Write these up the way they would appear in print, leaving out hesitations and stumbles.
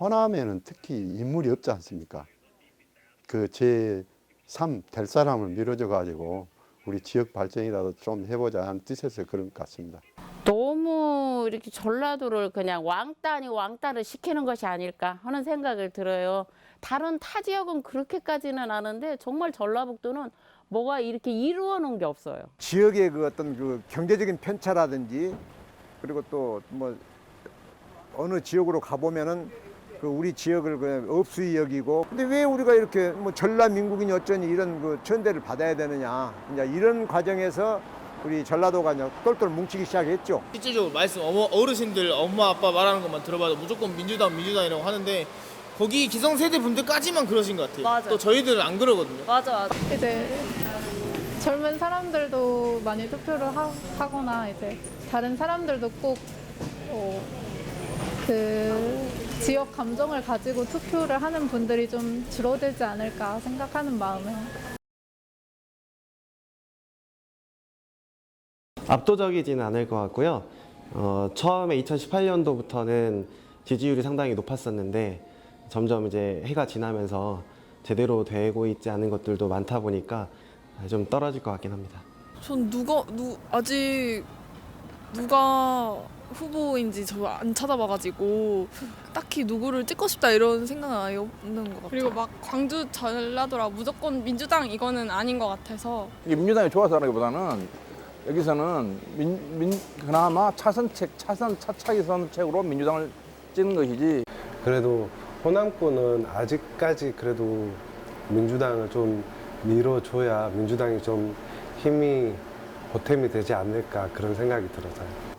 호남에는 특히 인물이 없지 않습니까? 그 제3 될 사람을 밀어줘 가지고 우리 지역 발전이라도 좀 해보자 하는 뜻에서 그런 것 같습니다. 너무 이렇게 전라도를 그냥 왕따 아니 왕따를 시키는 것이 아닐까 하는 생각을 들어요. 다른 타 지역은 그렇게까지는 않은데 정말 전라북도는 뭐가 이렇게 이루어 놓은 게 없어요. 지역의 그 어떤 그 경제적인 편차라든지 그리고 또 뭐 어느 지역으로 가보면은 그 우리 지역을 그냥 업수이 여기고 근데 왜 우리가 이렇게 뭐 전라민국이니 어쩌니 이런 그 천대를 받아야 되느냐 이제 이런 과정에서 우리 전라도가 이제 똘똘 뭉치기 시작했죠. 실질적으로 말씀 어르신들 엄마 아빠 말하는 것만 들어봐도 무조건 민주당이라고 하는데 거기 기성세대 분들까지만 그러신 것 같아요. 맞아. 또 저희들은 안 그러거든요. 맞아. 이제 젊은 사람들도 많이 투표를 하거나 이제 다른 사람들도 꼭 그 지역 감정을 가지고 투표를 하는 분들이 좀 줄어들지 않을까 생각하는 마음에 압도적이지는 않을 것 같고요. 처음에 2018년도부터는 지지율이 상당히 높았었는데 점점 이제 해가 지나면서 제대로 되고 있지 않은 것들도 많다 보니까 좀 떨어질 것 같긴 합니다. 전 아직 누가 후보인지 저 안 찾아봐가지고 딱히 누구를 찍고 싶다 이런 생각은 아예 없는 것 같아요. 그리고 막 광주 전라도라 무조건 민주당 이거는 아닌 것 같아서 민주당이 좋아서라기보다는 여기서는 그나마 차차기 선책으로 민주당을 찍는 것이지. 그래도 호남권은 아직까지 그래도 민주당을 좀 밀어줘야 민주당이 좀 힘이 보탬이 되지 않을까 그런 생각이 들어서요.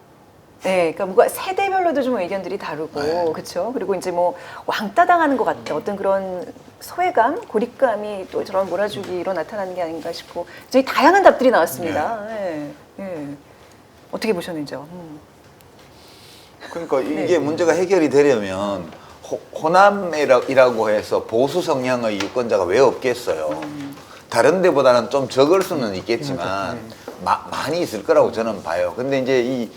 네, 그러니까 뭔가 세대별로도 좀 의견들이 다르고, 그렇죠. 그리고 이제 뭐 왕따 당하는 것 같아. 어떤 그런 소외감, 고립감이 또 저런 몰아주기로 나타나는 게 아닌가 싶고, 굉장히 다양한 답들이 나왔습니다. 네. 네. 어떻게 보셨는지요? 그러니까 이게 문제가 해결이 되려면 호남이라고 해서 보수 성향의 유권자가 왜 없겠어요. 다른 데보다는 좀 적을 수는 있겠지만 많이 있을 거라고 저는 봐요. 근데 이제 이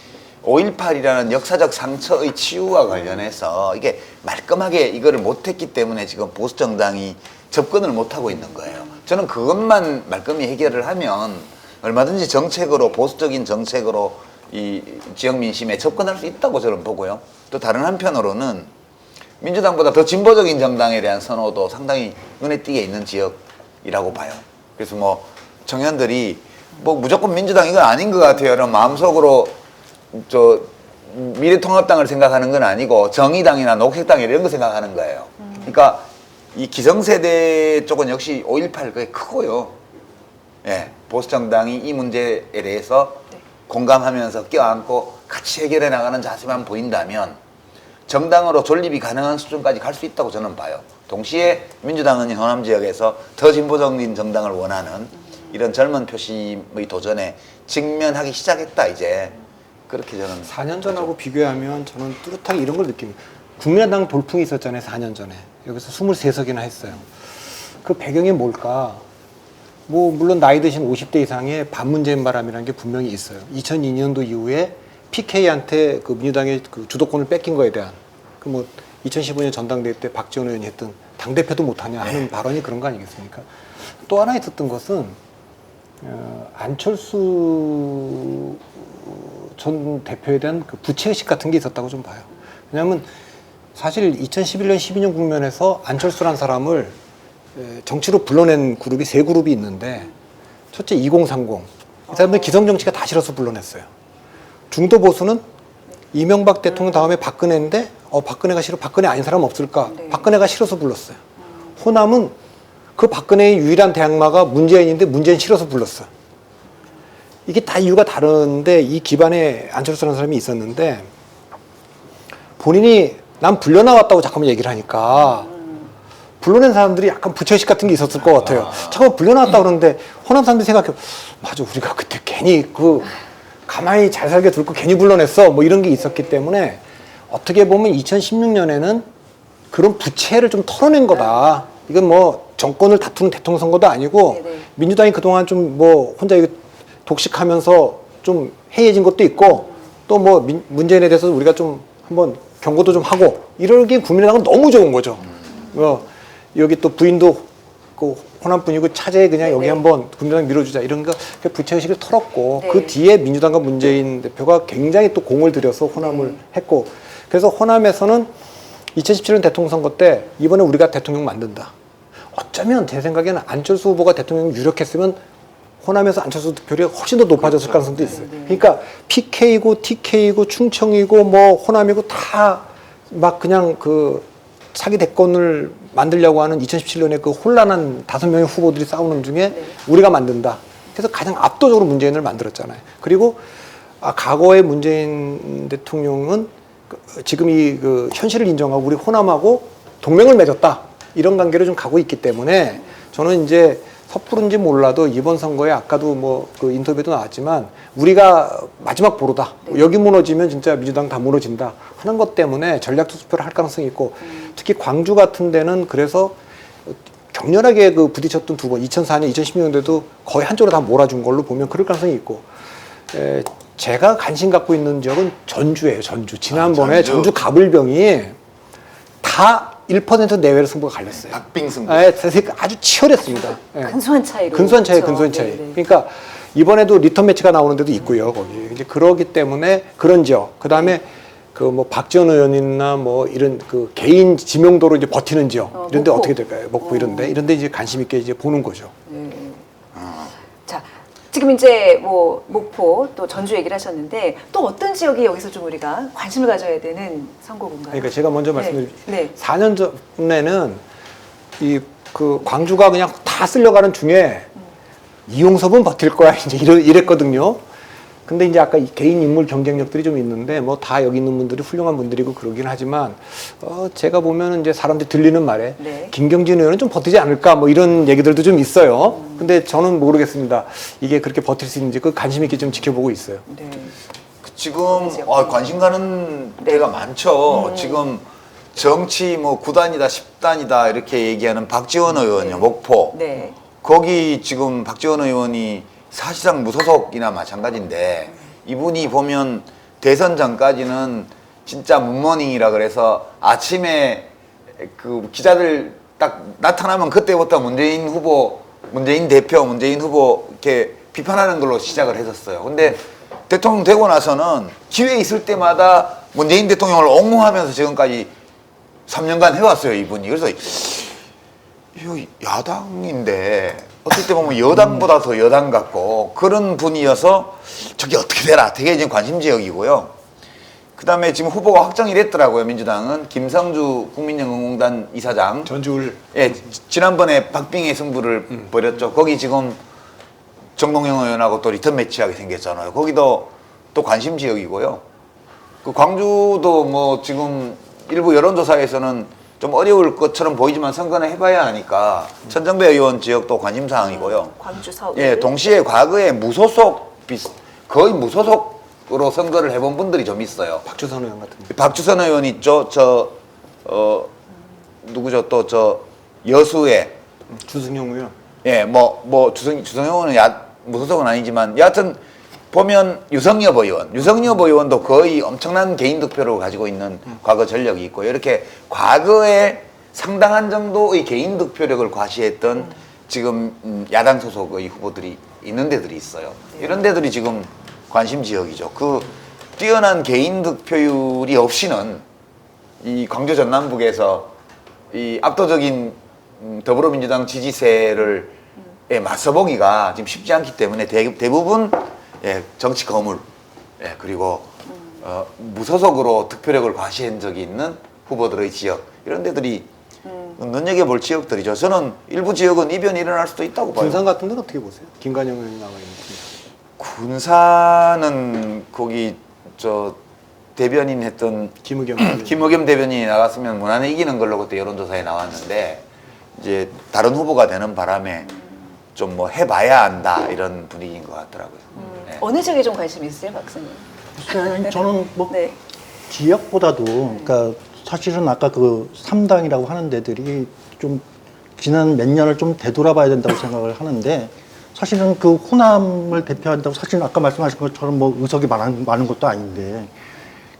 5.18이라는 역사적 상처의 치유와 관련해서 이게 말끔하게 이거를 못했기 때문에 지금 보수정당이 접근을 못하고 있는 거예요. 저는 그것만 말끔히 해결을 하면 얼마든지 정책으로, 보수적인 정책으로 이 지역 민심에 접근할 수 있다고 저는 보고요. 또 다른 한편으로는 민주당보다 더 진보적인 정당에 대한 선호도 상당히 눈에 띄게 있는 지역이라고 봐요. 그래서 뭐 청년들이 뭐 무조건 민주당 이건 아닌 것 같아요. 그럼 마음속으로 저 미래통합당을 생각하는 건 아니고 정의당이나 녹색당 이런 거 생각하는 거예요. 그러니까 이 기성세대 쪽은 역시 5.18 그게 크고요. 예, 보수정당이 이 문제에 대해서 공감하면서 껴안고 같이 해결해 나가는 자세만 보인다면 정당으로 존립이 가능한 수준까지 갈 수 있다고 저는 봐요. 동시에 민주당은 호남 지역에서 더 진보적인 정당을 원하는 이런 젊은 표심의 도전에 직면하기 시작했다 이제. 그렇게 저는 4년 전하고 비교하면 저는 뚜렷하게 이런 걸 느낍니다. 국민의당 돌풍이 있었잖아요. 4년 전에. 여기서 23석이나 했어요. 그 배경이 뭘까? 뭐 물론 나이 드신 50대 이상의 반문재인 바람이라는 게 분명히 있어요. 2002년도 이후에 PK한테 그 민주당의 그 주도권을 뺏긴 거에 대한 그 뭐 2015년 전당대회 때 박지원 의원이 했던 당대표도 못하냐 하는 발언이 그런 거 아니겠습니까? 또 하나 있었던 것은 안철수 전 대표에 대한 그 부채의식 같은 게 있었다고 좀 봐요. 왜냐하면 사실 2011년, 12년 국면에서 안철수란 사람을 정치로 불러낸 그룹이 세 그룹이 있는데 첫째 2030. 이 사람들 기성정치가 다 싫어서 불러냈어요. 중도 보수는 이명박 대통령 다음에 박근혜인데 박근혜가 싫어 박근혜 아닌 사람 없을까? 박근혜가 싫어서 불렀어요. 호남은 그 박근혜의 유일한 대항마가 문재인인데 문재인 싫어서 불렀어요. 이게 다 이유가 다른데 이 기반에 안철수라는 사람이 있었는데 본인이 난 불려나왔다고 잠깐만 얘기를 하니까 불러낸 사람들이 약간 부채의식 같은 게 있었을 것 같아요. 잠깐만 불려나왔다 그러는데 호남 사람들이 생각해 맞아 우리가 그때 괜히 그 가만히 잘 살게 둘 거 괜히 불러냈어 뭐 이런 게 있었기 때문에 어떻게 보면 2016년에는 그런 부채를 좀 털어낸 거다. 이건 뭐 정권을 다투는 대통령 선거도 아니고 민주당이 그동안 좀 뭐 혼자 독식하면서 좀 해이해진 것도 있고 또 뭐 문재인에 대해서 우리가 좀 한번 경고도 좀 하고 이러기 국민의당은 너무 좋은 거죠. 여기 또 부인도 그 호남 분이고 차제에 그냥 여기 한번 국민의당 밀어주자 이런 거 부채의식을 털었고 네. 그 뒤에 민주당과 문재인 대표가 굉장히 또 공을 들여서 호남을 했고 그래서 호남에서는 2017년 대통령 선거 때 이번에 우리가 대통령 만든다. 어쩌면 제 생각에는 안철수 후보가 대통령 유력했으면 호남에서 안철수 득표율이 훨씬 더 높아졌을 가능성도 있어요. 그러니까 PK고 TK고 충청이고 뭐 호남이고 다 막 그냥 그 차기 대권을 만들려고 하는 2017년에 그 혼란한 5명의 후보들이 싸우는 중에 우리가 만든다. 그래서 가장 압도적으로 문재인을 만들었잖아요. 그리고 과거의 문재인 대통령은 지금 이 그 현실을 인정하고 우리 호남하고 동맹을 맺었다. 이런 관계로 좀 가고 있기 때문에 저는 이제 섣부른지 몰라도 이번 선거에 아까도 뭐 그 인터뷰도 나왔지만 우리가 마지막 보루다. 여기 무너지면 진짜 민주당 다 무너진다 하는 것 때문에 전략 투표를 할 가능성이 있고 특히 광주 같은 데는 그래서 격렬하게 그 부딪혔던 두 번 2004년, 2016년에도 거의 한쪽으로 다 몰아준 걸로 보면 그럴 가능성이 있고 제가 관심 갖고 있는 지역은 전주예요. 전주. 지난번에 전주 가불병이 다 1% 내외로 승부가 갈렸어요. 박빙 승부. 네, 아주 치열했습니다. 근소한 차이로. 근소한 차이, 그렇죠. 근소한 차이. 네네. 그러니까 이번에도 리턴 매치가 나오는 데도 있고요. 거기 이제 그러기 때문에 그런 지역. 그 다음에 그 뭐 박지원 의원이나 뭐 이런 그 개인 지명도로 이제 버티는 지역 이런데 어떻게 될까요? 목포 이런데 이제 관심 있게 이제 보는 거죠. 자, 지금 이제 뭐 목포 또 전주 얘기를 하셨는데 또 어떤 지역이 여기서 좀 우리가 관심을 가져야 되는 선거군가요? 그러니까 제가 먼저 말씀드리면 네. 4년 전에는 이 그 광주가 그냥 다 쓸려가는 중에 이용섭은 버틸 거야 이제 이랬거든요. 근데 이제 아까 개인 인물 경쟁력들이 좀 있는데 뭐 다 여기 있는 분들이 훌륭한 분들이고 그러긴 하지만 제가 보면은 이제 사람들이 들리는 말에 김경진 의원은 좀 버티지 않을까 뭐 이런 얘기들도 좀 있어요. 근데 저는 모르겠습니다. 이게 그렇게 버틸 수 있는지 그 관심 있게 좀 지켜보고 있어요. 지금 관심 가는 데가 많죠. 지금 정치 뭐 9단이다 10단이다 이렇게 얘기하는 박지원 의원이요. 목포. 거기 지금 박지원 의원이 사실상 무소속이나 마찬가지인데 이분이 보면 대선 전까지는 진짜 문모닝이라 그래서 아침에 그 기자들 딱 나타나면 그때부터 문재인 후보, 문재인 대표, 문재인 후보 이렇게 비판하는 걸로 시작을 했었어요. 근데 대통령 되고 나서는 기회 있을 때마다 문재인 대통령을 옹호하면서 지금까지 3년간 해왔어요, 이분이. 그래서 이거 야당인데 어떨 때 보면 여당보다 더 여당 같고 그런 분이어서 저게 어떻게 되나 되게 지금 관심 지역이고요. 그 다음에 지금 후보가 확정이 됐더라고요. 민주당은 김성주 국민연금공단 이사장. 전주를. 예, 지난번에 박빙의 승부를 벌였죠. 거기 지금 정동영 의원하고 또 리턴 매치하게 생겼잖아요. 거기도 또 관심 지역이고요. 그 광주도 뭐 지금 일부 여론조사에서는 좀 어려울 것처럼 보이지만 선거는 해봐야 하니까 천정배 의원 지역도 관심사항이고요. 광주 서울. 예, 동시에 과거에 거의 무소속으로 선거를 해본 분들이 좀 있어요. 박주선 의원 같은 분. 박주선 의원 있죠. 누구죠? 또 저 여수의 주승용 의원. 예, 주승용 의원은 무소속은 아니지만 여하튼 보면 유성엽 의원도 거의 엄청난 개인 득표를 가지고 있는 과거 전력이 있고 이렇게 과거에 상당한 정도의 개인 득표력을 과시했던 지금 야당 소속의 후보들이 있는 데들이 있어요. 이런 데들이 지금 관심 지역이죠. 그 뛰어난 개인 득표율이 없이는 이 광주 전남북에서 이 압도적인 더불어민주당 지지세를 맞서보기가 지금 쉽지 않기 때문에 대부분 정치 거물 그리고 무소속으로 득표력을 과시한 적이 있는 후보들의 지역 이런 데들이 눈여겨볼 지역들이죠. 저는 일부 지역은 이변이 일어날 수도 있다고 봐요. 군산 같은 데는 어떻게 보세요? 김관영 의원이 나와 있는 군산은 거기 저 대변인 했던 김의겸 대변인이 나갔으면 무난히 이기는 걸로 그때 여론조사에 나왔는데 이제 다른 후보가 되는 바람에 좀 뭐 해봐야 한다 이런 분위기인 것 같더라고요. 어느 지역에 좀 관심이 있어요, 박사님? 글쎄, 저는 뭐 지역보다도 그러니까 사실은 아까 그 3당이라고 하는 데들이 좀 지난 몇 년을 좀 되돌아봐야 된다고 생각을 하는데 사실은 그 호남을 대표한다고 사실은 아까 말씀하신 것처럼 뭐 의석이 많은 것도 아닌데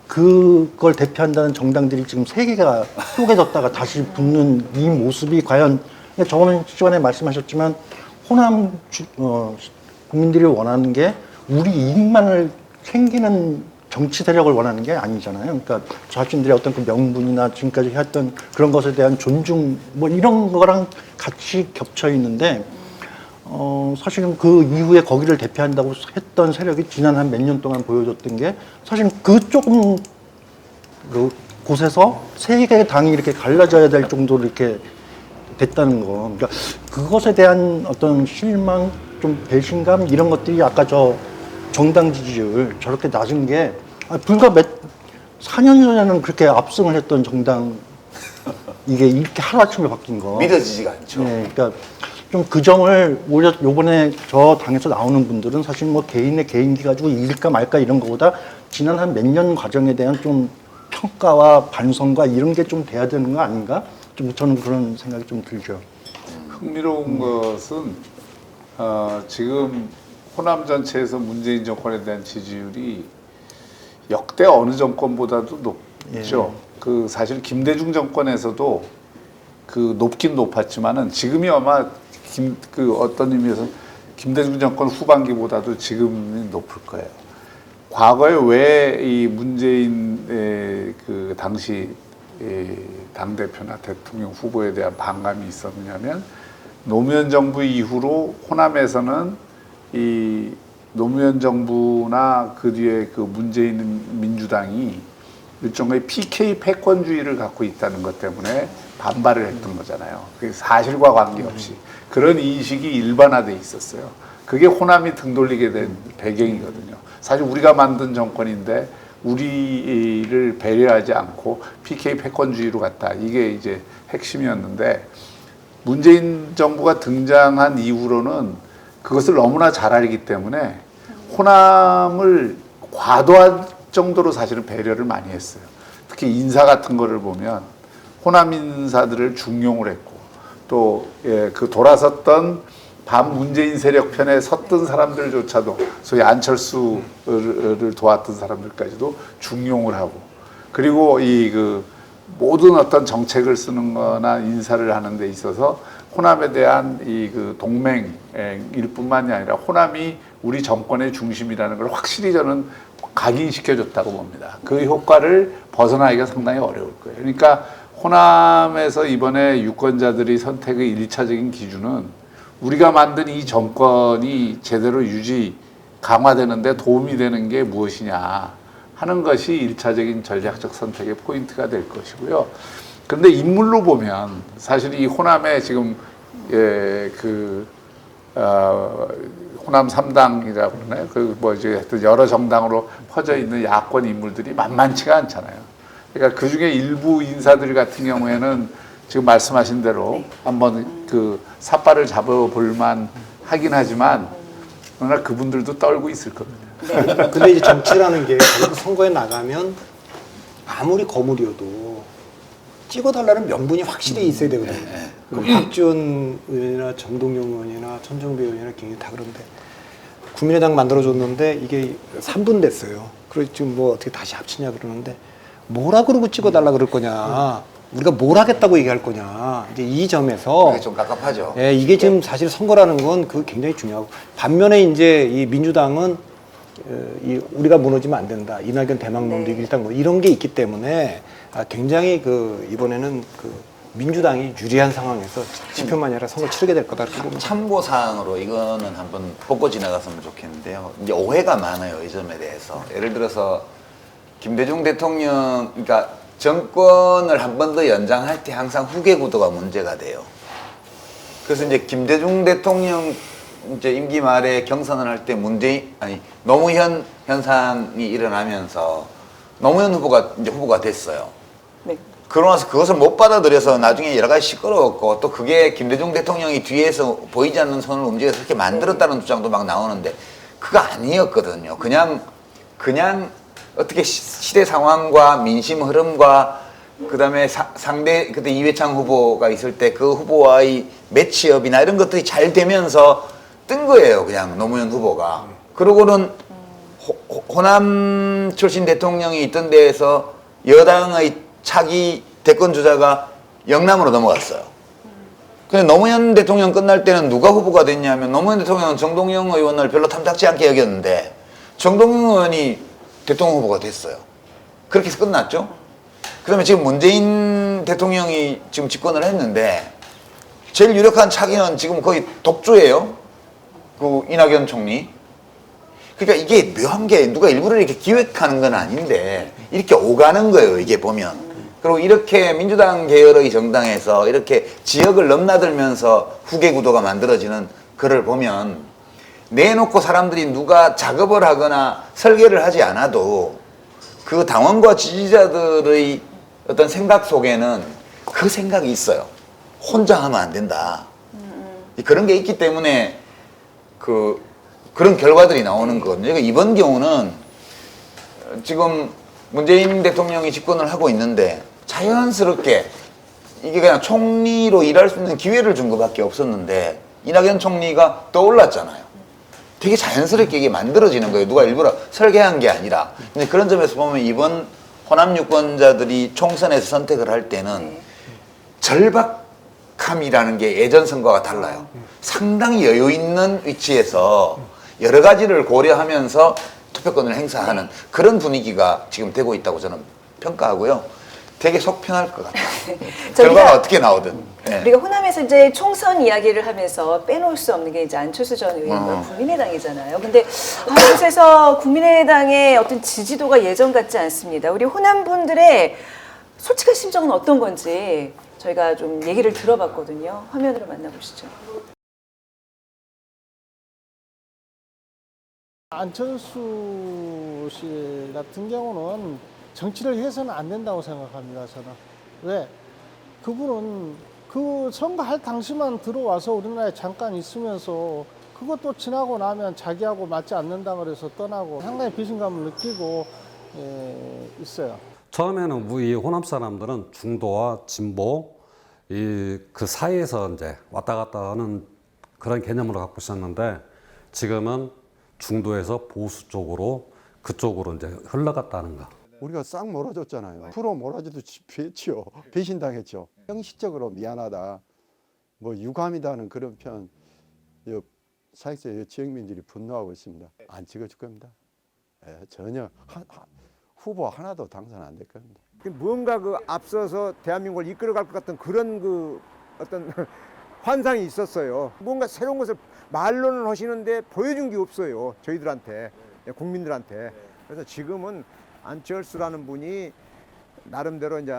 그걸 대표한다는 정당들이 지금 세 개가 쪼개졌다가 다시 붙는 이 모습이 과연 저번 시간에 말씀하셨지만 호남 국민들이 원하는 게 우리 이익만을 챙기는 정치 세력을 원하는 게 아니잖아요. 그러니까 자신들의 어떤 그 명분이나 지금까지 했던 그런 것에 대한 존중 뭐 이런 거랑 같이 겹쳐 있는데 사실은 그 이후에 거기를 대표한다고 했던 세력이 지난 한 몇 년 동안 보여줬던 게 사실 그 조금 그 곳에서 세 개의 당이 이렇게 갈라져야 될 정도로 이렇게 됐다는 거. 그러니까 그것에 대한 어떤 실망, 좀 배신감 이런 것들이 아까 저 정당 지지율 저렇게 낮은 게 불과 4년 전에는 그렇게 압승을 했던 정당 이게 이렇게 하루아침에 바뀐 거. 믿어지지가 않죠. 네, 그러니까 좀 그 점을 오히려 요번에 저 당에서 나오는 분들은 사실 뭐 개인의 개인기 가지고 이길까 말까 이런 거보다 지난 한 몇 년 과정에 대한 좀 평가와 반성과 이런 게 좀 돼야 되는 거 아닌가? 좀 저는 그런 생각이 좀 들죠. 흥미로운 것은 지금 호남 전체에서 문재인 정권에 대한 지지율이 역대 어느 정권보다도 높죠. 그 사실 김대중 정권에서도 그 높긴 높았지만은 지금이 아마 그 어떤 의미에서 김대중 정권 후반기보다도 지금이 높을 거예요. 과거에 왜 이 문재인의 그 당시 당대표나 대통령 후보에 대한 반감이 있었느냐면 노무현 정부 이후로 호남에서는 이 노무현 정부나 그 뒤에 그 문재인 민주당이 일종의 PK 패권주의를 갖고 있다는 것 때문에 반발을 했던 거잖아요. 그게 사실과 관계없이 그런 인식이 일반화돼 있었어요. 그게 호남이 등 돌리게 된 배경이거든요. 사실 우리가 만든 정권인데 우리를 배려하지 않고 PK 패권주의로 갔다. 이게 이제 핵심이었는데 문재인 정부가 등장한 이후로는 그것을 너무나 잘 알기 때문에 호남을 과도한 정도로 사실은 배려를 많이 했어요. 특히 인사 같은 거를 보면 호남 인사들을 중용을 했고 또 그 돌아섰던 반문재인 세력 편에 섰던 사람들조차도 소위 안철수를 도왔던 사람들까지도 중용을 하고 그리고 이 그 모든 어떤 정책을 쓰는 거나 인사를 하는 데 있어서 호남에 대한 이 그 동맹일 뿐만이 아니라 호남이 우리 정권의 중심이라는 걸 확실히 저는 각인시켜줬다고 봅니다. 그 효과를 벗어나기가 상당히 어려울 거예요. 그러니까 호남에서 이번에 유권자들이 선택의 1차적인 기준은 우리가 만든 이 정권이 제대로 강화되는데 도움이 되는 게 무엇이냐 하는 것이 1차적인 전략적 선택의 포인트가 될 것이고요. 그런데 인물로 보면 사실 이 호남에 지금 호남 3당이라고 그러나요? 하여튼 여러 정당으로 퍼져 있는 야권 인물들이 만만치가 않잖아요. 그러니까 그 중에 일부 인사들 같은 경우에는 지금 말씀하신 대로 한번 그 삿발을 잡아볼만 하긴 하지만 그러나 그분들도 떨고 있을 겁니다. 네. 근데 이제 정치라는 게 선거에 나가면 아무리 거물이어도 찍어달라는 명분이 확실히 있어야 되거든요. 박지원 의원이나 정동영 의원이나 천정배 의원이나 굉장히 다 그런데 국민의당 만들어줬는데 이게 3분 됐어요. 그래서 지금 뭐 어떻게 다시 합치냐 그러는데 뭐라 그러고 찍어달라 그럴 거냐. 우리가 뭘 하겠다고 얘기할 거냐. 이제 이 점에서 좀 갑갑하죠. 예, 이게 지금 사실 선거라는 건 그 굉장히 중요하고 반면에 이제 이 민주당은 우리가 무너지면 안 된다. 이낙연 대망론도 일단 뭐 이런 게 있기 때문에 굉장히 그 이번에는 그 민주당이 유리한 상황에서 지표만이 아니라 선거 치르게 될 거다. 참고 사항으로 이거는 한번 뽑고 지나갔으면 좋겠는데요. 이제 오해가 많아요, 이 점에 대해서. 예를 들어서 김대중 대통령, 그러니까 정권을 한 번 더 연장할 때 항상 후계 구도가 문제가 돼요. 그래서 이제 김대중 대통령 이제 임기 말에 경선을 할 때 노무현 현상이 일어나면서 노무현 후보가 됐어요. 네. 그러고 나서 그것을 못 받아들여서 나중에 여러 가지 시끄러웠고 또 그게 김대중 대통령이 뒤에서 보이지 않는 손을 움직여서 그렇게 만들었다는 주장도 막 나오는데 그거 아니었거든요. 그냥 어떻게 시대 상황과 민심 흐름과 그다음에 상대 그때 이회창 후보가 있을 때 그 후보와의 매치업이나 이런 것들이 잘 되면서 뜬 거예요. 그냥 노무현 후보가. 그러고는 호남 출신 대통령이 있던 데에서 여당의 차기 대권 주자가 영남으로 넘어갔어요. 근데 노무현 대통령 끝날 때는 누가 후보가 됐냐면 노무현 대통령은 정동영 의원을 별로 탐탁지 않게 여겼는데 정동영 의원이 대통령 후보가 됐어요. 그렇게 해서 끝났죠. 그다음에 지금 문재인 대통령이 지금 집권을 했는데 제일 유력한 차기는 지금 거의 독주예요. 그 이낙연 총리. 그러니까 이게 묘한 게 누가 일부러 이렇게 기획하는 건 아닌데 이렇게 오가는 거예요. 이게 보면. 그리고 이렇게 민주당 계열의 정당에서 이렇게 지역을 넘나들면서 후계 구도가 만들어지는 글을 보면 내놓고 사람들이 누가 작업을 하거나 설계를 하지 않아도 그 당원과 지지자들의 어떤 생각 속에는 그 생각이 있어요. 혼자 하면 안 된다. 그런 게 있기 때문에 그런 결과들이 나오는 거거든요. 이번 경우는 지금 문재인 대통령이 집권을 하고 있는데 자연스럽게 이게 그냥 총리로 일할 수 있는 기회를 준 것밖에 없었는데 이낙연 총리가 떠올랐잖아요. 되게 자연스럽게 이게 만들어지는 거예요. 누가 일부러 설계한 게 아니라. 근데 그런 점에서 보면 이번 호남 유권자들이 총선에서 선택을 할 때는 절박함이라는 게 예전 선거와 달라요. 상당히 여유 있는 위치에서 여러 가지를 고려하면서 투표권을 행사하는 그런 분위기가 지금 되고 있다고 저는 평가하고요. 되게 속 편할 것 같아요. 결과가 어떻게 나오든. 네. 우리가 호남에서 이제 총선 이야기를 하면서 빼놓을 수 없는 게 이제 안철수 전 의원과 국민의당이잖아요. 근데 그래서 국민의당의 어떤 지지도가 예전 같지 않습니다. 우리 호남 분들의 솔직한 심정은 어떤 건지 저희가 좀 얘기를 들어봤거든요. 화면으로 만나보시죠. 안철수 씨 같은 경우는 정치를 해서는 안 된다고 생각합니다. 저는. 왜? 그분은 그 선거할 당시만 들어와서 우리나라에 잠깐 있으면서 그것도 지나고 나면 자기하고 맞지 않는다 그래서 떠나고 상당히 배신감을 느끼고 있어요. 처음에는 이 호남 사람들은 중도와 진보 그 사이에서 이제 왔다 갔다 하는 그런 개념으로 갖고 있었는데 지금은 중도에서 보수 쪽으로 그쪽으로 이제 흘러갔다는 거. 우리가 싹 몰아줬잖아요. 프로 몰아주듯이 배신당했죠. 형식적으로 미안하다, 뭐 유감이다는 그런 편 사회적 지역민들이 분노하고 있습니다. 안 찍어줄 겁니다. 전혀 후보 하나도 당선 안 될 겁니다. 무언가 앞서서 대한민국을 이끌어갈 것 같은 그런 어떤 환상이 있었어요. 뭔가 새로운 것을 말로는 하시는데 보여준 게 없어요. 저희들한테, 국민들한테. 그래서 지금은 안철수라는 분이 나름대로 이제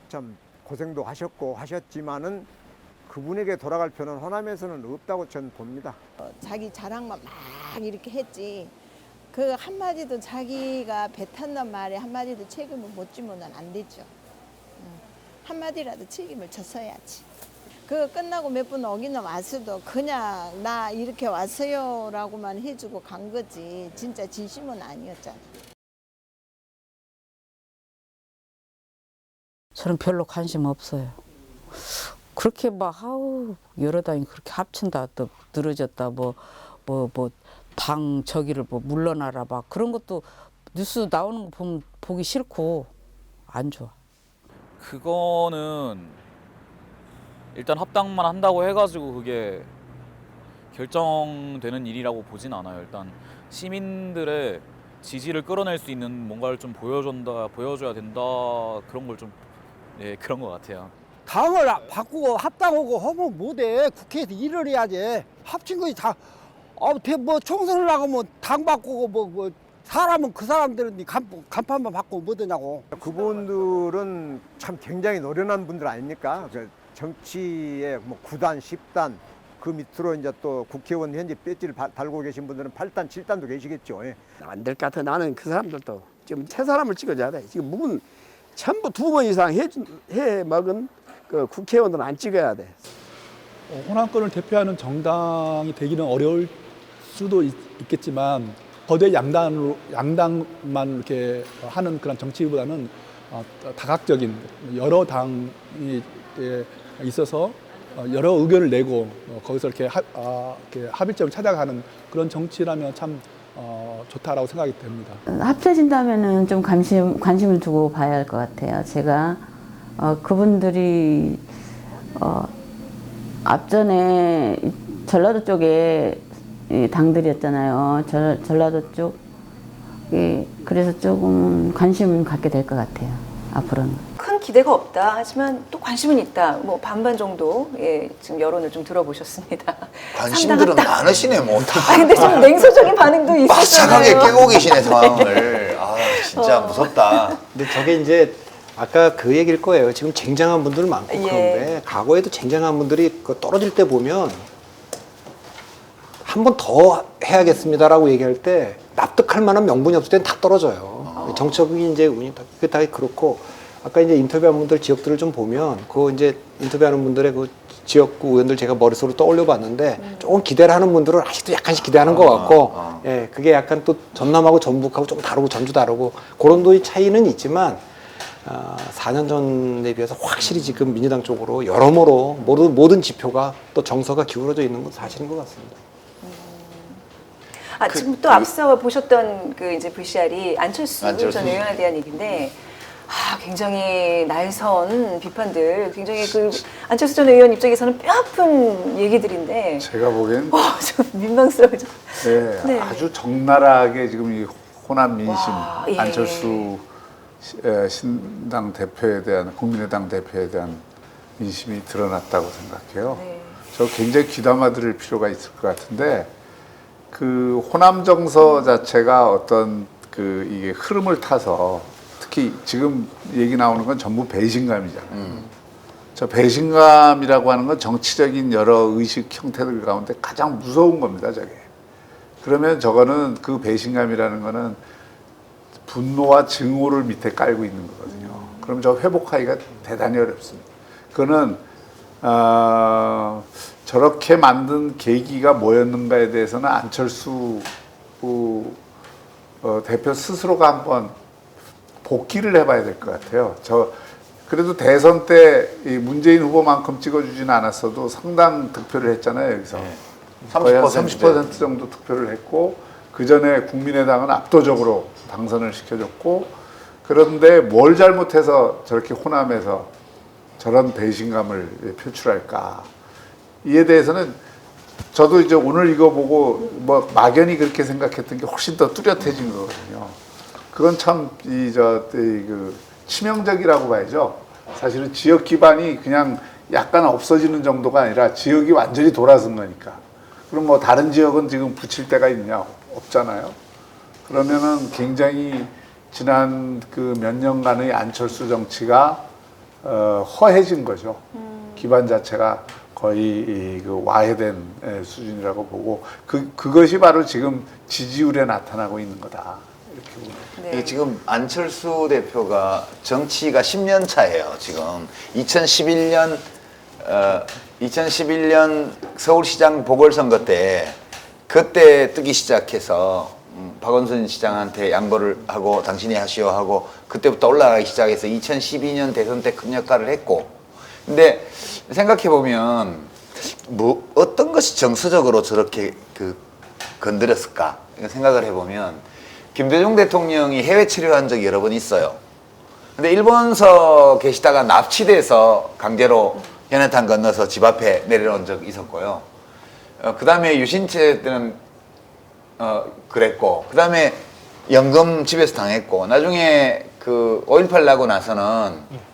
참 고생도 하셨지만은 그분에게 돌아갈 편은 호남에서는 없다고 저는 봅니다. 자기 자랑만 막 이렇게 했지. 그 한마디도 자기가 뱉었단 말에 한마디도 책임을 못 지면은 안 되죠. 한마디라도 책임을 졌어야지. 그거 끝나고 몇 분 어기나 왔어도 그냥 나 이렇게 왔어요라고만 해주고 간 거지. 진짜 진심은 아니었잖아. 저는 별로 관심 없어요. 그렇게 막 여러 당이 그렇게 합친다, 또 늘어졌다, 당 저기를 물러나라 막 그런 것도 뉴스 나오는 거 보면 보기 싫고 안 좋아. 그거는 일단 합당만 한다고 해가지고 그게 결정되는 일이라고 보진 않아요. 일단 시민들의 지지를 끌어낼 수 있는 뭔가를 좀 보여줘야 된다 그런 걸 좀 그런 것 같아요. 당을 바꾸고 합당하고 하면 못해. 국회에서 일을 해야지. 합친 것이 다 총선을 나가면 당 바꾸고 사람은 그 사람들은 간판만 바꾸고 뭐되냐고. 그분들은 참 굉장히 노련한 분들 아닙니까? 정치의 9단, 10단 그 밑으로 이제 또 국회의원 현재 배지를 달고 계신 분들은 8단, 7단도 계시겠죠. 안 될 것 같아. 나는 그 사람들도 지금 새 사람을 찍어줘야 돼. 지금 묵은 전부 2번 이상 해 먹은 그 국회의원들은 안 찍어야 돼. 호남권을 대표하는 정당이 되기는 어려울 수도 있겠지만 거대 양당만 이렇게 하는 그런 정치보다는 다각적인 여러 당이 있어서 여러 의견을 내고 거기서 이렇게 합의점을 찾아가는 그런 정치라면 참 좋다라고 생각이 됩니다. 합쳐진다면은 좀 관심을 두고 봐야 할 것 같아요. 제가 그분들이 앞전에 전라도 쪽에 당들이었잖아요. 전라도 쪽. 그래서 조금 관심을 갖게 될 것 같아요. 앞으로는. 큰 기대가 없다 하지만 또 관심은 있다. 뭐 반반 정도 지금 여론을 좀 들어보셨습니다. 관심들은 많으시네 뭐. 아 근데 좀 냉소적인 반응도 있었잖아요. 막상하게 깨고 계시네 상황을. 아 진짜 무섭다. 근데 저게 이제 아까 그 얘기일 거예요. 지금 쟁쟁한 분들 많고 예. 그런데 과거에도 쟁쟁한 분들이 그 떨어질 때 보면 한 번 더 해야겠습니다라고 얘기할 때 납득할 만한 명분이 없을 땐 다 떨어져요. 정책이 이제 운이 그게 다 그렇고 아까 이제 인터뷰한 분들 지역들을 좀 보면 그 이제 인터뷰하는 분들의 그 지역구 의원들 제가 머릿속으로 떠올려 봤는데 조금 기대를 하는 분들은 아직도 약간씩 기대하는 것 같고 예, 그게 약간 또 전남하고 전북하고 좀 다르고 전주 다르고 그런 도의 차이는 있지만 4년 전에 비해서 확실히 지금 민주당 쪽으로 여러모로 모든 지표가 또 정서가 기울어져 있는 건 사실인 것 같습니다. 지금 또 앞서 보셨던 그 이제 VCR이 안철수 전 의원에 대한 얘기인데 굉장히 날선 비판들, 굉장히 그 안철수 전 의원 입장에서는 뼈아픈 얘기들인데 제가 보기엔 좀 민망스러워져. 네, 네. 아주 적나라하게 지금 이 호남 민심, 예. 안철수 신당 대표에 대한 국민의당 대표에 대한 민심이 드러났다고 생각해요. 네. 저 굉장히 귀담아 들을 필요가 있을 것 같은데 그 호남 정서 자체가 어떤 그 이게 흐름을 타서 특히 지금 얘기 나오는 건 전부 배신감이잖아요. 저 배신감이라고 하는 건 정치적인 여러 의식 형태들 가운데 가장 무서운 겁니다, 저게. 그러면 저거는 그 배신감이라는 거는 분노와 증오를 밑에 깔고 있는 거거든요. 그럼 저 회복하기가 대단히 어렵습니다. 그거는 저렇게 만든 계기가 뭐였는가에 대해서는 안철수 대표 스스로가 한번 복귀를 해봐야 될 것 같아요. 그래도 대선 때 문재인 후보만큼 찍어주지는 않았어도 상당 득표를 했잖아요, 여기서. 네. 거의 한 30% 정도 득표를 했고, 그 전에 국민의당은 압도적으로 당선을 시켜줬고, 그런데 뭘 잘못해서 저렇게 호남에서 저런 배신감을 표출할까. 이에 대해서는 저도 이제 오늘 이거 보고 뭐 막연히 그렇게 생각했던 게 훨씬 더 뚜렷해진 거거든요. 그건 참 치명적이라고 봐야죠. 사실은 지역 기반이 그냥 약간 없어지는 정도가 아니라 지역이 완전히 돌아선 거니까. 그럼 뭐 다른 지역은 지금 붙일 데가 있냐? 없잖아요. 그러면은 굉장히 지난 그 몇 년간의 안철수 정치가 허해진 거죠. 기반 자체가 거의 그 와해된 수준이라고 보고 그것이 바로 지금 지지율에 나타나고 있는 거다. 이렇게 보면. 네. 지금 안철수 대표가 정치가 10년 차예요. 지금 2011년 서울시장 보궐선거 때 그때 뜨기 시작해서 박원순 시장한테 양보를 하고 당신이 하시오 하고 그때부터 올라가기 시작해서 2012년 대선 때 큰 역할을 했고, 근데 생각해 보면 뭐 어떤 것이 정서적으로 저렇게 건드렸을까 생각을 해보면 김대중 대통령이 해외 체류한 적이 여러 번 있어요. 근데 일본서 계시다가 납치돼서 강제로 연해탄 건너서 집 앞에 내려온 적이 있었고요. 그 다음에 유신체 때는 그랬고, 그 다음에 연금 집에서 당했고, 나중에 그 5.18 나고 나서는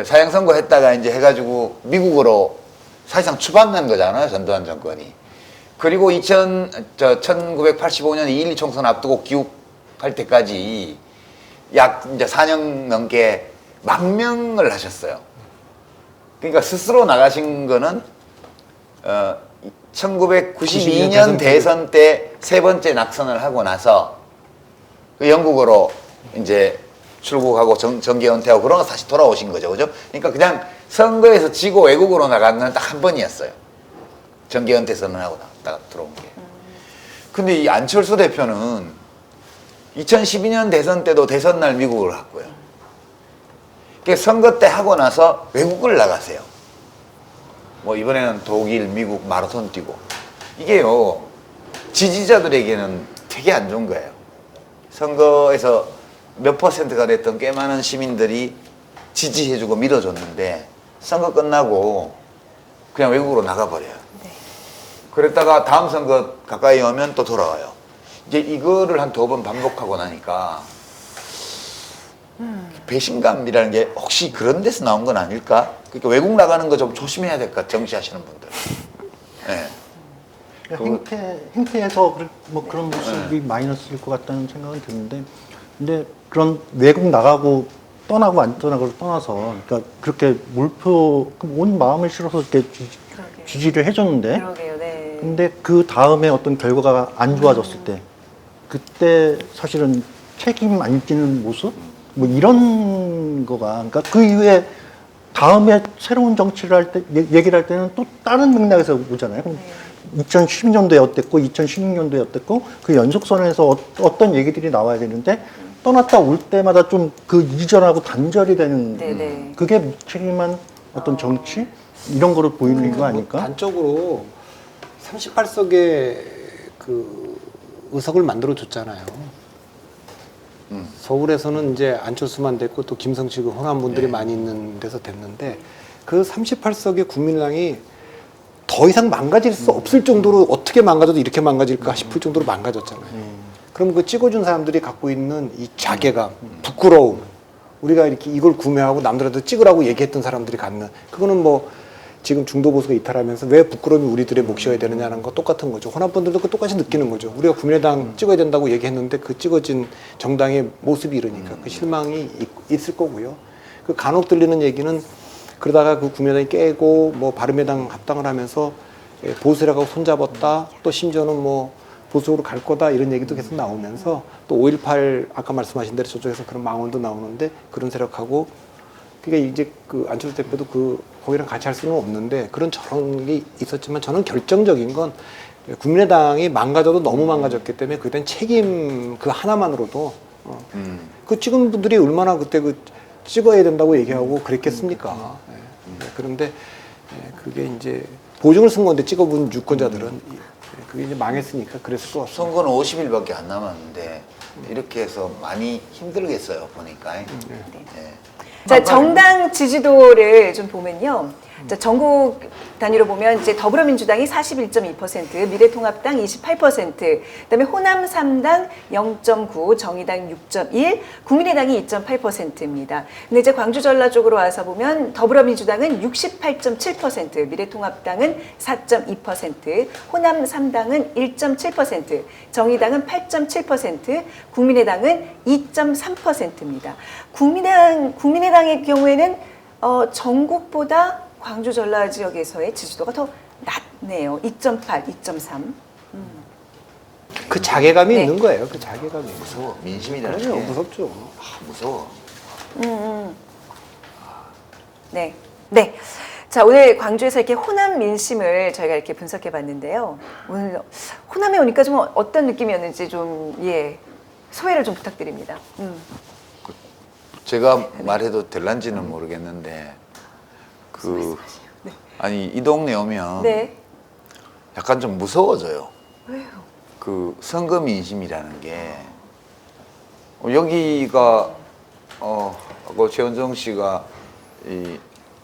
사형 선고했다가 이제 해가지고 미국으로 사실상 추방한 거잖아요, 전두환 정권이. 그리고 1985년 2.12 총선 앞두고 귀국할 때까지 약 이제 4년 넘게 망명을 하셨어요. 그러니까 스스로 나가신 거는 1992년 대선 때 세 번째 낙선을 하고 나서 영국으로 이제 출국하고 정계 은퇴하고 그러고 다시 돌아오신 거죠, 그죠? 그러니까 그냥 선거에서 지고 외국으로 나간 건 딱 한 번이었어요. 정계 은퇴 선언하고 나갔다가 들어온 게. 근데 이 안철수 대표는 2012년 대선 때도 대선 날 미국을 갔고요. 그러니까 선거 때 하고 나서 외국을 나가세요. 뭐 이번에는 독일, 미국 마라톤 뛰고. 이게요, 지지자들에게는 되게 안 좋은 거예요. 선거에서 몇 퍼센트가 됐던 꽤 많은 시민들이 지지해주고 밀어줬는데 선거 끝나고 그냥 외국으로 나가버려요. 그랬다가 다음 선거 가까이 오면 또 돌아와요. 이제 이거를 한 2번 반복하고 나니까 배신감이라는 게 혹시 그런 데서 나온 건 아닐까? 그러니까 외국 나가는 거 좀 조심해야 될 것 같아, 정치하시는 분들. 네. 행태에서 뭐 그런 모습이 마이너스일 것 같다는 생각은 드는데, 근데 그런 외국 나가고 떠나고 안 떠나고를 떠나서, 그러니까 그렇게 몰표 온 마음을 실어서 이렇게 지지를 해줬는데, 근데 그 다음에 어떤 결과가 안 좋아졌을 때, 그때 사실은 책임 안 지는 모습, 뭐 이런 거가, 그러니까 그 이후에 다음에 새로운 정치를 할 때, 얘기를 할 때는 또 다른 맥락에서 오잖아요. 2012년도에 어땠고 2016년도에 어땠고 그 연속선에서 어떤 얘기들이 나와야 되는데 떠났다 올 때마다 좀 그 이전하고 단절이 되는 그게 무책임한 어떤 정치 이런 거를 보이는 거 아닐까? 단적으로 38석의 그 의석을 만들어 줬잖아요. 서울에서는 이제 안철수만 됐고 또 김성식 호남 분들이 많이 있는 데서 됐는데 그 38석의 국민의당이 더 이상 망가질 수 없을 정도로 어떻게 망가져도 이렇게 망가질까 싶을 정도로 망가졌잖아요. 그럼 그 찍어준 사람들이 갖고 있는 이 자괴감, 부끄러움, 우리가 이렇게 이걸 구매하고 남들한테 찍으라고 얘기했던 사람들이 갖는, 그거는 뭐 지금 중도보수가 이탈하면서 왜 부끄러움이 우리들의 몫이어야 되느냐는 거 똑같은 거죠. 호남분들도 그 똑같이 느끼는 거죠. 우리가 국민의당 찍어야 된다고 얘기했는데 그 찍어진 정당의 모습이 이러니까 그 실망이 있을 거고요. 그 간혹 들리는 얘기는 그러다가 그 국민의당이 깨고 뭐 바른미래당 합당을 하면서 보수라고 손잡았다. 또 심지어는 뭐 보수로 갈 거다 이런 얘기도 계속 나오면서 또 5.18 아까 말씀하신 대로 저쪽에서 그런 망언도 나오는데 그런 세력하고 그러니까 이제 그 안철수 대표도 그 거기랑 같이 할 수는 없는데 그런 저런 게 있었지만 저는 결정적인 건 국민의당이 망가져도 너무 망가졌기 때문에 그에 대한 책임 그 하나만으로도 그 찍은 분들이 얼마나 그때 그 찍어야 된다고 얘기하고 그랬겠습니까? 그런데 그게 이제 보증을 쓴 건데 찍어본 유권자들은 그게 이제 망했으니까 그랬을 것 같습니다. 선거는 50일밖에 안 남았는데 이렇게 해서 많이 힘들겠어요, 보니까. 자, 정당 지지도를 좀 보면요. 자, 전국 단위로 보면 이제 더불어민주당이 41.2%, 미래통합당 28%, 그다음에 호남 3당 0.9, 정의당 6.1, 국민의당이 2.8%입니다. 근데 이제 광주 전라 쪽으로 와서 보면 더불어민주당은 68.7%, 미래통합당은 4.2%, 호남 3당은 1.7%, 정의당은 8.7%, 국민의당은 2.3%입니다. 국민의당의 경우에는 전국보다 광주 전라 지역에서의 지지도가 더 낮네요. 2.8, 2.3. 그 자괴감이 있는 거예요. 그 자괴감이. 무서워. 민심이라는 게. 무섭죠. 무서워. 네. 네. 자, 오늘 광주에서 이렇게 호남 민심을 저희가 이렇게 분석해 봤는데요. 오늘 호남에 오니까 좀 어떤 느낌이었는지 좀, 소회를 좀 부탁드립니다. 제가 말해도 될란지는 모르겠는데 아니 이 동네 오면 약간 좀 무서워져요. 왜요? 그 선거 민심이라는 게 여기가 그 최원정 씨가 이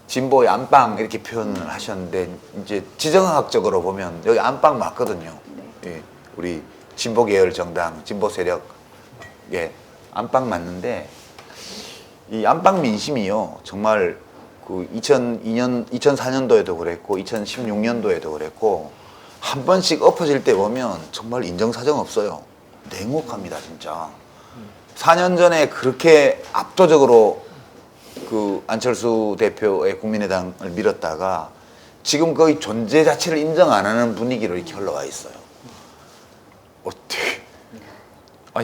진보의 안방 이렇게 표현을 하셨는데 이제 지정학적으로 보면 여기 안방 맞거든요. 우리 진보 계열 정당, 진보 세력의 안방 맞는데 이 안방 민심이요 정말 그 2004년도에도 그랬고 2016년도에도 그랬고 한 번씩 엎어질 때 보면 정말 인정사정 없어요. 냉혹합니다 진짜. 4년 전에 그렇게 압도적으로 그 안철수 대표의 국민의당을 밀었다가 지금 거의 존재 자체를 인정 안 하는 분위기로 이렇게 흘러가 있어요. 어떻게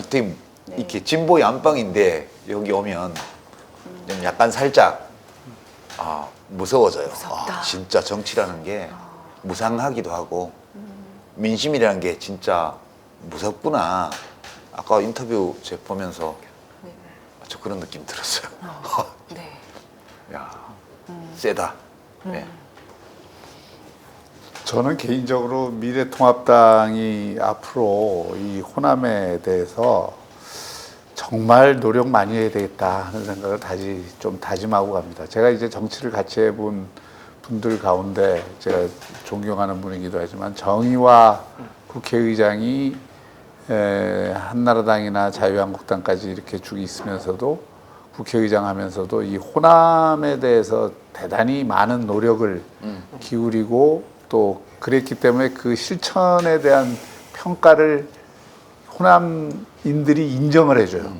되게 이렇게 진보의 안방인데 여기 오면 좀 약간 살짝 무서워져요. 진짜 정치라는 게 무상하기도 하고 민심이라는 게 진짜 무섭구나. 아까 인터뷰 제 보면서 저 그런 느낌 들었어요. 야, 세다. 저는 개인적으로 미래통합당이 앞으로 이 호남에 대해서 정말 노력 많이 해야 되겠다 하는 생각을 좀 다짐하고 갑니다. 제가 이제 정치를 같이 해본 분들 가운데 제가 존경하는 분이기도 하지만 정의와 국회의장이 한나라당이나 자유한국당까지 이렇게 쭉 있으면서도 국회의장 하면서도 이 호남에 대해서 대단히 많은 노력을 기울이고 또 그랬기 때문에 그 실천에 대한 평가를 호남인들이 인정을 해줘요.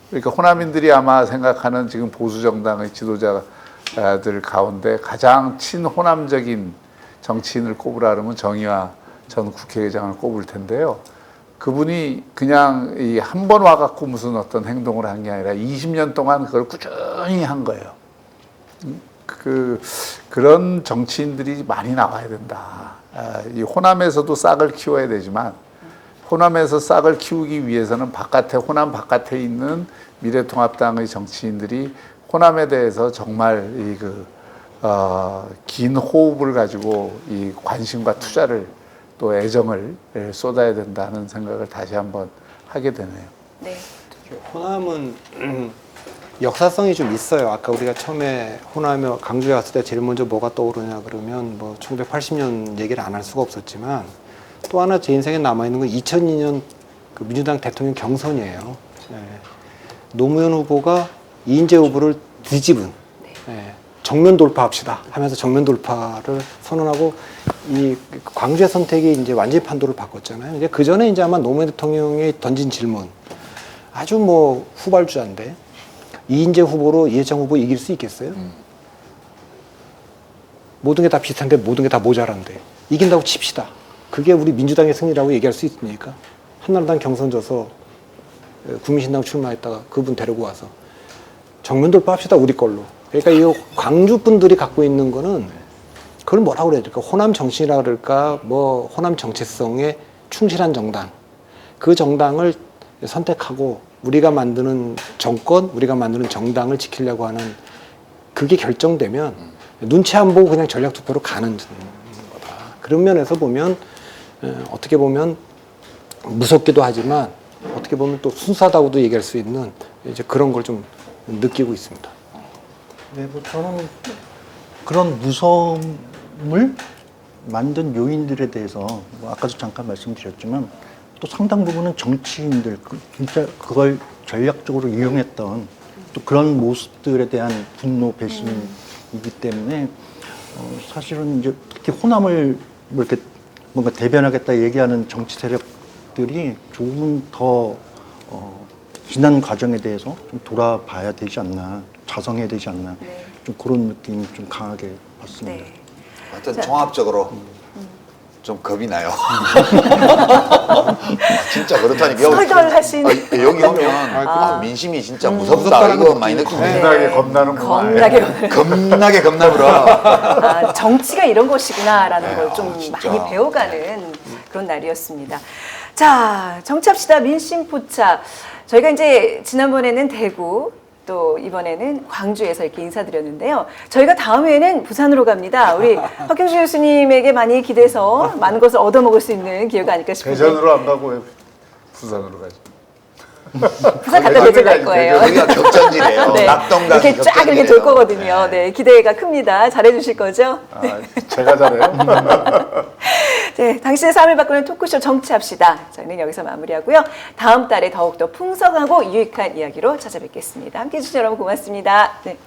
그러니까 호남인들이 아마 생각하는 지금 보수정당의 지도자들 가운데 가장 친호남적인 정치인을 꼽으라 그러면 정의화 전 국회의장을 꼽을 텐데요. 그분이 그냥 한 번 와갖고 무슨 어떤 행동을 한 게 아니라 20년 동안 그걸 꾸준히 한 거예요. 그런 정치인들이 많이 나와야 된다. 이 호남에서도 싹을 키워야 되지만 호남에서 싹을 키우기 위해서는 호남 바깥에 있는 미래통합당의 정치인들이 호남에 대해서 정말 긴 호흡을 가지고 이 관심과 투자를 또 애정을 쏟아야 된다는 생각을 다시 한번 하게 되네요. 네. 호남은 역사성이 좀 있어요. 아까 우리가 처음에 호남에 강주에 왔을 때 제일 먼저 뭐가 떠오르냐 그러면 뭐 1980년 얘기를 안 할 수가 없었지만 또 하나 제 인생에 남아있는 건 2002년 그 민주당 대통령 경선이에요. 네. 노무현 후보가 이인재 후보를 뒤집은 정면 돌파합시다 하면서 정면 돌파를 선언하고 이 광주의 선택이 이제 완전히 판도를 바꿨잖아요. 이제 그 전에 이제 아마 노무현 대통령이 던진 질문 아주 뭐 후발주자인데 이인재 후보로 이해창 후보 이길 수 있겠어요? 모든 게 다 비슷한데 모든 게 다 모자란데 이긴다고 칩시다. 그게 우리 민주당의 승리라고 얘기할 수 있습니까? 한나라당 경선 져서 국민신당 출마했다가 그분 데리고 와서 정면 돌파합시다 우리 걸로. 그러니까 이 광주 분들이 갖고 있는 거는 그걸 뭐라고 그래야 될까? 호남 정신이라 그럴까? 뭐 호남 정체성에 충실한 정당. 그 정당을 선택하고 우리가 만드는 정권, 우리가 만드는 정당을 지키려고 하는 그게 결정되면 눈치 안 보고 그냥 전략 투표로 가는 거다. 그런 면에서 보면 어떻게 보면 무섭기도 하지만 어떻게 보면 또 순수하다고도 얘기할 수 있는 이제 그런 걸 좀 느끼고 있습니다. 네, 뭐 저는 그런 무서움을 만든 요인들에 대해서 뭐 아까도 잠깐 말씀드렸지만 또 상당 부분은 정치인들 진짜 그걸 전략적으로 이용했던 또 그런 모습들에 대한 분노, 배신이기 때문에 사실은 이제 특히 호남을 뭐 이렇게 뭔가 대변하겠다 얘기하는 정치 세력들이 조금 더 지난 과정에 대해서 좀 돌아봐야 되지 않나, 자성해야 되지 않나, 좀 그런 느낌이 좀 강하게 봤습니다. 네. 하여튼 종합적으로 좀 겁이 나요. 진짜 그렇다니까. 덜덜하신. 여기 오면 민심이 진짜 무섭다. 이거 많이 느낍니다. 겁나게 겁나는 겁나게 겁나더라. 정치가 이런 것이구나라는 걸 좀 많이 배워가는 그런 날이었습니다. 자, 정치합시다 민심포차. 저희가 이제 지난번에는 대구, 또 이번에는 광주에서 이렇게 인사드렸는데요. 저희가 다음 회에는 부산으로 갑니다. 우리 박형주 교수님에게 많이 기대서 많은 것을 얻어먹을 수 있는 기회가 아닐까 싶은데. 대전으로 안 가고 왜 부산으로 가지? 부산 갔다 대전 갈 거예요. 여기가 격전지래요. 네. 낙동강 이렇게 쫙 이렇게 돌 거거든요. 네, 기대가 큽니다. 잘해주실 거죠? 제가 잘해요. 네, 당신의 삶을 바꾸는 토크쇼 정치합시다. 저희는 여기서 마무리하고요. 다음 달에 더욱더 풍성하고 유익한 이야기로 찾아뵙겠습니다. 함께해 주셔서 여러분 고맙습니다. 네.